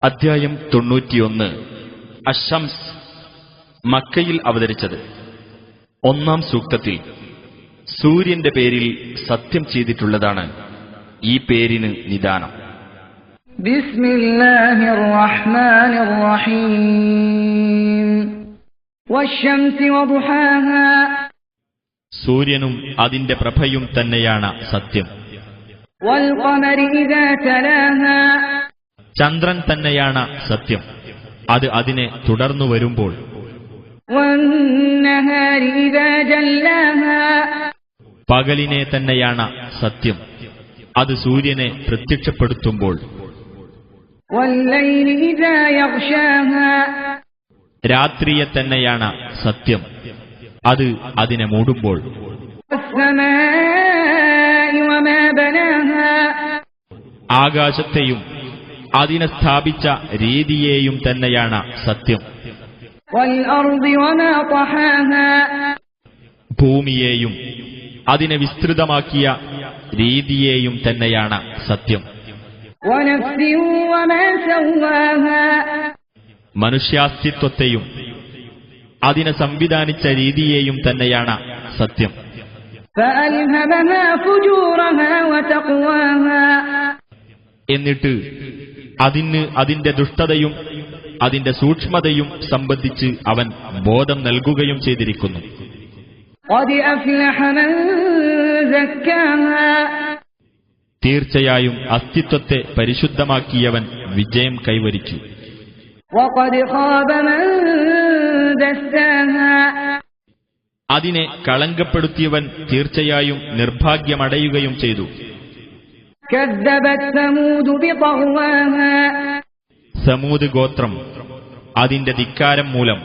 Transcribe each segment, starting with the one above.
അധ്യായം 91 അശംസ്. മക്കയിൽ അവതരിച്ചത്. ഒന്നാം സൂക്തത്തിൽ സൂര്യന്റെ പേരിൽ സത്യം ചെയ്തിട്ടുള്ളതാണ് ഈ പേരിന് നിദാനം. ബിസ്മില്ലാഹിർ റഹ്മാനിർ റഹീം. വശംസി വദുഹാഹാ. സൂര്യനും അതിന്റെ പ്രഭയും തന്നെയാണ് സത്യം. വൽ ഖമരി ഇദാ തലാഹാ. ചന്ദ്രൻ തന്നെയാണ് സത്യം, അത് അതിനെ തുടർന്നു വരുമ്പോൾ. വന്നഹാരി ഇദാ ജല്ലാഹാ. പകലിനെ തന്നെയാണ് സത്യം, അത് സൂര്യനെ പ്രത്യക്ഷപ്പെടുത്തുമ്പോൾ. വല്ലൈലി ഇദാ യഗ്ശാഹാ. രാത്രിയെ തന്നെയാണ് സത്യം, അത് അതിനെ മൂടുമ്പോൾ. വസ്സമാഇ വമാ ബനാഹാ. ആകാശത്തെയും അതിനെ സ്ഥാപിച്ച രീതിയെയും തന്നെയാണ് സത്യം. വൽ അർദി വമാ തഹാഹാ. ഭൂമിയെയും അതിനെ വിസ്തൃതമാക്കിയ രീതിയെയും തന്നെയാണ് സത്യം. വനഫ്സി വമാ സവ്വാഹാ. മനുഷ്യാസ്തിത്വത്തെയും അതിനെ സംവിധാനിച്ച രീതിയെയും തന്നെയാണ് സത്യം. ഫഅൽഹമഹാ ഫുജൂറഹാ വതഖ്വാഹാ. എന്നിട്ട് അതിന് അതിന്റെ ദുഷ്ടതയും അതിന്റെ സൂക്ഷ്മതയും സംബന്ധിച്ച് അവൻ ബോധം നൽകുകയും ചെയ്തിരിക്കുന്നു. ഖദ് അഫ്ലഹ മൻ സക്കാഹാ. തീർച്ചയായും അസ്തിത്വത്തെ പരിശുദ്ധമാക്കിയവൻ വിജയം കൈവരിച്ചു. വഖദ് ഖാബ മൻ ദസ്സാഹാ. അതിനെ കളങ്കപ്പെടുത്തിയവൻ തീർച്ചയായും നിർഭാഗ്യമടയുകയും ചെയ്തു. കദ്ദബത് സമൂദ് ബിതഗ്വാഹാ. സമൂദ് ഗോത്രം അതിന്റെ ധിക്കാരം മൂലം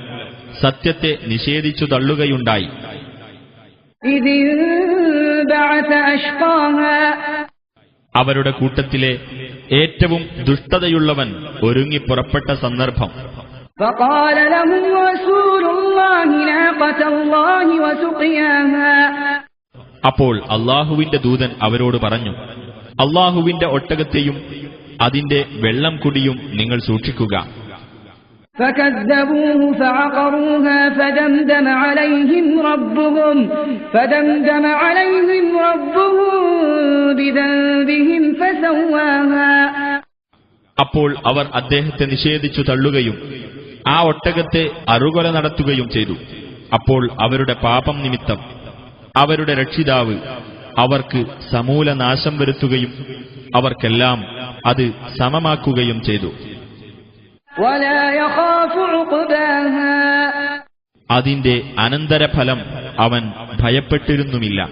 സത്യത്തെ നിഷേധിച്ചു തള്ളുകയുണ്ടായി. ഇദ് ബഅസ അശ്ഖാഹാ. അവരുടെ കൂട്ടത്തിലെ ഏറ്റവും ദുഷ്ടതയുള്ളവൻ ഒരുങ്ങി പുറപ്പെട്ട സന്ദർഭം. ഫഖാല ലഹും റസൂലുള്ളാഹി നാഖതല്ലാഹി വസുഖിയാഹാ. അപ്പോൾ അല്ലാഹുവിന്റെ ദൂതൻ അവരോട് പറഞ്ഞു, അല്ലാഹുവിന്റെ ഒട്ടകത്തെയും അതിന്റെ വെള്ളം കുടിയും നിങ്ങൾ സൂക്ഷിക്കുക. فكذبوه فعقروها فدمدم عليهم ربهم بذنبهم فسواها. അപ്പോൾ അവർ അദ്ദേഹത്തെ നിഷേധിച്ചു തള്ളുകയും ആ ഒട്ടകത്തെ അറുകൊല നടത്തുകയും ചെയ്തു. അപ്പോൾ അവരുടെ പാപം നിമിത്തം അവരുടെ രക്ഷിതാവ് അവർക്ക് സമൂല നാശം വരുത്തുകയും അവർക്കെല്ലാം അത് സമമാക്കുകയും ചെയ്തു. അതിന്റെ അനന്തരഫലം അവൻ ഭയപ്പെട്ടിരുന്നുമില്ല.